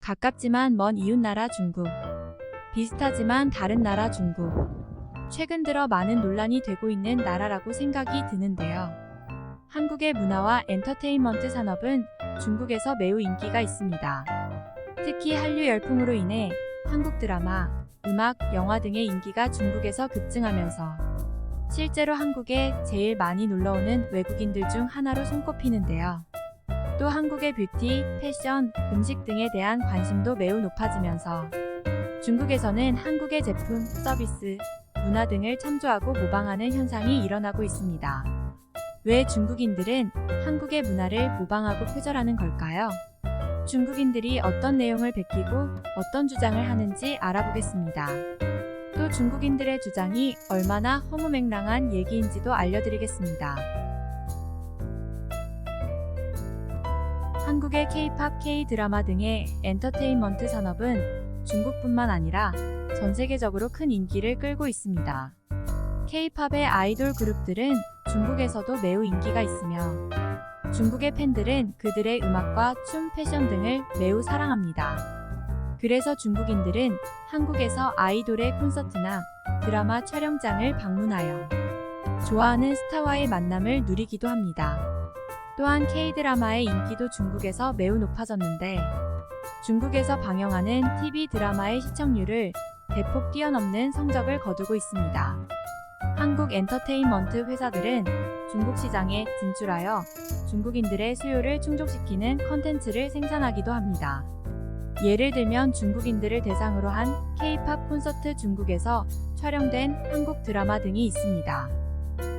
가깝지만 먼 이웃나라 중국. 비슷하지만 다른 나라 중국. 최근 들어 많은 논란이 되고 있는 나라라고 생각이 드는데요. 한국의 문화와 엔터테인먼트 산업은 중국에서 매우 인기가 있습니다. 특히 한류 열풍으로 인해 한국 드라마, 음악, 영화 등의 인기가 중국에서 급증하면서 실제로 한국에 제일 많이 놀러오는 외국인들 중 하나로 손꼽히는데요. 또 한국의 뷰티, 패션, 음식 등에 대한 관심도 매우 높아지면서 중국에서는 한국의 제품, 서비스, 문화 등을 참조하고 모방하는 현상이 일어나고 있습니다. 왜 중국인들은 한국의 문화를 모방하고 표절하는 걸까요? 중국인들이 어떤 내용을 베끼고 어떤 주장을 하는지 알아보겠습니다. 또 중국인들의 주장이 얼마나 허무맹랑한 얘기인지도 알려드리겠습니다. 한국의 K-팝, K-드라마 등의 엔터테인먼트 산업은 중국뿐만 아니라 전 세계적으로 큰 인기를 끌고 있습니다. K-팝의 아이돌 그룹들은 중국에서도 매우 인기가 있으며 중국의 팬들은 그들의 음악과 춤, 패션 등을 매우 사랑합니다. 그래서 중국인들은 한국에서 아이돌의 콘서트나 드라마 촬영장을 방문하여 좋아하는 스타와의 만남을 누리기도 합니다. 또한 K-드라마의 인기도 중국에서 매우 높아졌는데 중국에서 방영하는 TV 드라마의 시청률을 대폭 뛰어넘는 성적을 거두고 있습니다. 한국 엔터테인먼트 회사들은 중국 시장에 진출하여 중국인들의 수요를 충족시키는 컨텐츠를 생산하기도 합니다. 예를 들면 중국인들을 대상으로 한 K-팝 콘서트 중국에서 촬영된 한국 드라마 등이 있습니다.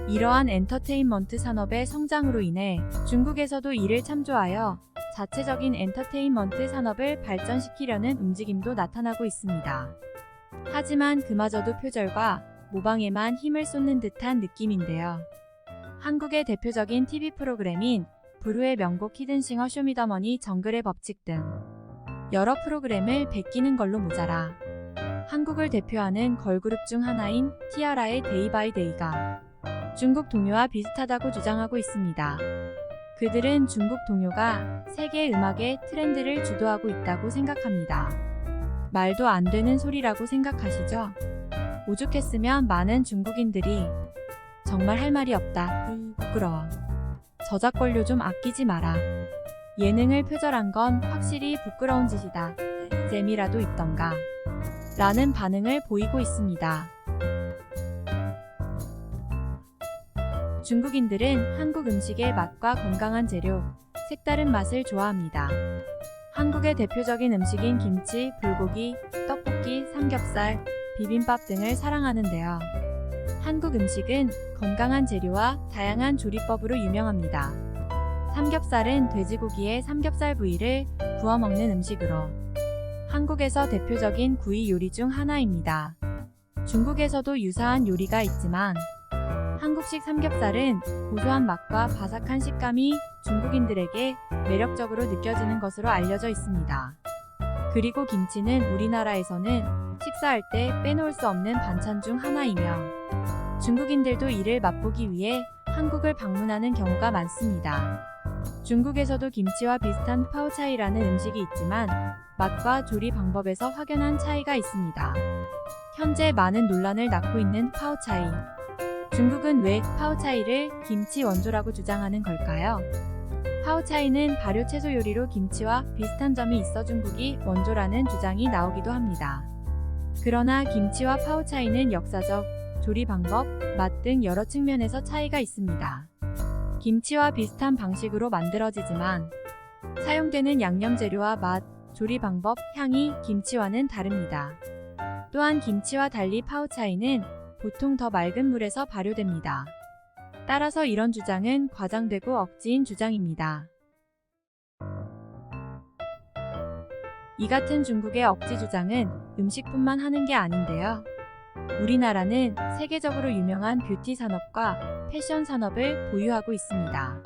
이러한 엔터테인먼트 산업의 성장으로 인해 중국에서도 이를 참조하여 자체적인 엔터테인먼트 산업을 발전시키려는 움직임도 나타나고 있습니다. 하지만 그마저도 표절과 모방에만 힘을 쏟는 듯한 느낌인데요. 한국의 대표적인 TV 프로그램인 부르의 명곡 히든싱어 쇼미더머니 정글의 법칙 등 여러 프로그램을 베끼는 걸로 모자라 한국을 대표하는 걸그룹 중 하나인 티아라의 데이 바이 데이가 중국 동요와 비슷하다고 주장하고 있습니다. 그들은 중국 동요가 세계 음악의 트렌드를 주도하고 있다고 생각합니다. 말도 안 되는 소리라고 생각하시죠? 오죽했으면 많은 중국인들이 정말 할 말이 없다. 부끄러워. 저작권료 좀 아끼지 마라. 예능을 표절한 건 확실히 부끄러운 짓이다. 재미라도 있던가. 라는 반응을 보이고 있습니다. 중국인들은 한국 음식의 맛과 건강한 재료, 색다른 맛을 좋아합니다. 한국의 대표적인 음식인 김치, 불고기, 떡볶이, 삼겹살, 비빔밥 등을 사랑하는데요. 한국 음식은 건강한 재료와 다양한 조리법으로 유명합니다. 삼겹살은 돼지고기의 삼겹살 부위를 구워 먹는 음식으로 한국에서 대표적인 구이 요리 중 하나입니다. 중국에서도 유사한 요리가 있지만 한국식 삼겹살은 고소한 맛과 바삭한 식감이 중국인들에게 매력적으로 느껴지는 것으로 알려져 있습니다. 그리고 김치는 우리나라에서는 식사할 때 빼놓을 수 없는 반찬 중 하나이며 중국인들도 이를 맛보기 위해 한국을 방문하는 경우가 많습니다. 중국에서도 김치와 비슷한 파오차이라는 음식이 있지만 맛과 조리 방법에서 확연한 차이가 있습니다. 현재 많은 논란을 낳고 있는 파오차이. 중국은 왜 파오차이를 김치 원조라고 주장하는 걸까요? 파오차이는 발효 채소 요리로 김치와 비슷한 점이 있어 중국이 원조라는 주장이 나오기도 합니다. 그러나 김치와 파오차이는 역사적, 조리 방법, 맛 등 여러 측면에서 차이가 있습니다. 김치와 비슷한 방식으로 만들어지지만 사용되는 양념 재료와 맛, 조리 방법, 향이 김치와는 다릅니다. 또한 김치와 달리 파오차이는 보통 더 맑은 물에서 발효됩니다. 따라서 이런 주장은 과장되고 억지인 주장입니다. 이 같은 중국의 억지 주장은 음식뿐만 하는 게 아닌데요. 우리나라는 세계적으로 유명한 뷰티 산업과 패션 산업을 보유하고 있습니다.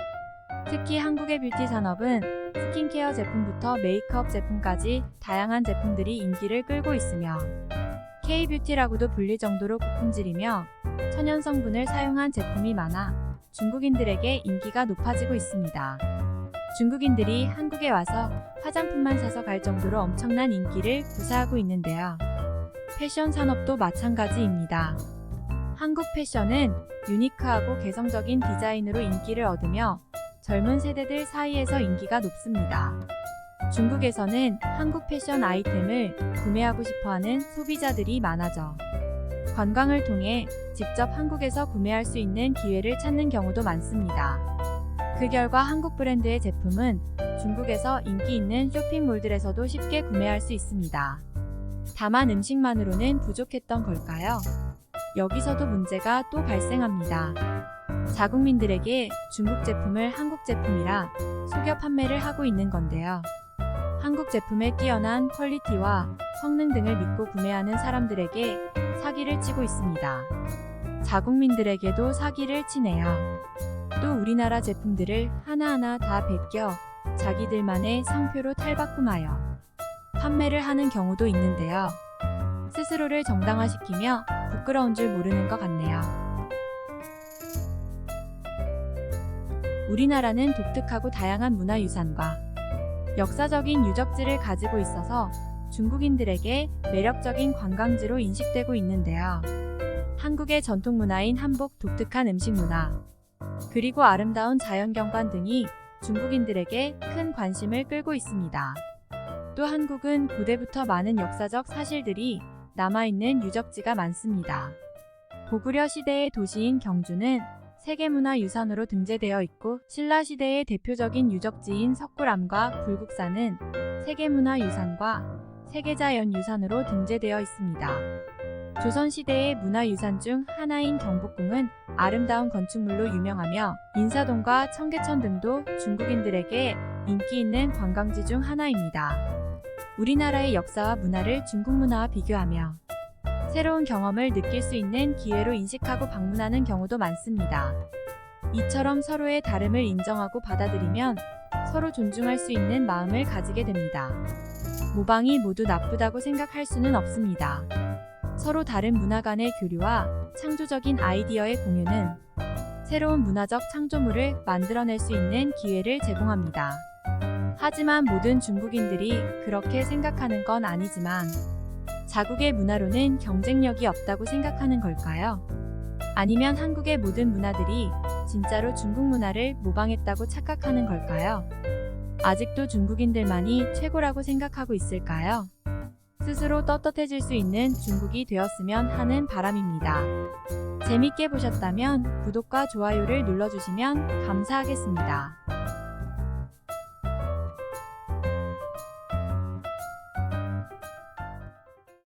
특히 한국의 뷰티 산업은 스킨케어 제품부터 메이크업 제품까지 다양한 제품들이 인기를 끌고 있으며 K-뷰티라고도 불릴 정도로 고품질이며 천연 성분을 사용한 제품이 많아 중국인들에게 인기가 높아지고 있습니다. 중국인들이 한국에 와서 화장품만 사서 갈 정도로 엄청난 인기를 구사하고 있는데요. 패션 산업도 마찬가지입니다. 한국 패션은 유니크하고 개성적인 디자인으로 인기를 얻으며 젊은 세대들 사이에서 인기가 높습니다. 중국에서는 한국 패션 아이템을 구매하고 싶어하는 소비자들이 많아져 관광을 통해 직접 한국에서 구매할 수 있는 기회를 찾는 경우도 많습니다. 그 결과 한국 브랜드의 제품은 중국에서 인기 있는 쇼핑몰들에서도 쉽게 구매할 수 있습니다. 다만 음식만으로는 부족했던 걸까요? 여기서도 문제가 또 발생합니다. 자국민들에게 중국 제품을 한국 제품이라 속여 판매를 하고 있는 건데요. 한국 제품의 뛰어난 퀄리티와 성능 등을 믿고 구매하는 사람들에게 사기를 치고 있습니다. 자국민들에게도 사기를 치네요. 또 우리나라 제품들을 하나하나 다 베껴 자기들만의 상표로 탈바꿈하여 판매를 하는 경우도 있는데요. 스스로를 정당화시키며 부끄러운 줄 모르는 것 같네요. 우리나라는 독특하고 다양한 문화유산과 역사적인 유적지를 가지고 있어서 중국인들에게 매력적인 관광지로 인식되고 있는데요. 한국의 전통 문화인 한복, 독특한 음식 문화, 그리고 아름다운 자연경관 등이 중국인들에게 큰 관심을 끌고 있습니다. 또 한국은 고대부터 많은 역사적 사실들이 남아있는 유적지가 많습니다. 고구려 시대의 도시인 경주는 세계문화유산으로 등재되어 있고 신라시대의 대표적인 유적지인 석굴암과 불국사는 세계문화유산과 세계자연유산으로 등재되어 있습니다. 조선시대의 문화유산 중 하나인 경복궁은 아름다운 건축물로 유명하며 인사동과 청계천 등도 중국인들에게 인기 있는 관광지 중 하나입니다. 우리나라의 역사와 문화를 중국 문화와 비교하며 새로운 경험을 느낄 수 있는 기회로 인식하고 방문하는 경우도 많습니다. 이처럼 서로의 다름을 인정하고 받아들이면 서로 존중할 수 있는 마음을 가지게 됩니다. 모방이 모두 나쁘다고 생각할 수는 없습니다. 서로 다른 문화 간의 교류와 창조적인 아이디어의 공유는 새로운 문화적 창조물을 만들어낼 수 있는 기회를 제공합니다. 하지만 모든 중국인들이 그렇게 생각하는 건 아니지만 자국의 문화로는 경쟁력이 없다고 생각하는 걸까요? 아니면 한국의 모든 문화들이 진짜로 중국 문화를 모방했다고 착각하는 걸까요? 아직도 중국인들만이 최고라고 생각하고 있을까요? 스스로 떳떳해질 수 있는 중국이 되었으면 하는 바람입니다. 재밌게 보셨다면 구독과 좋아요를 눌러주시면 감사하겠습니다.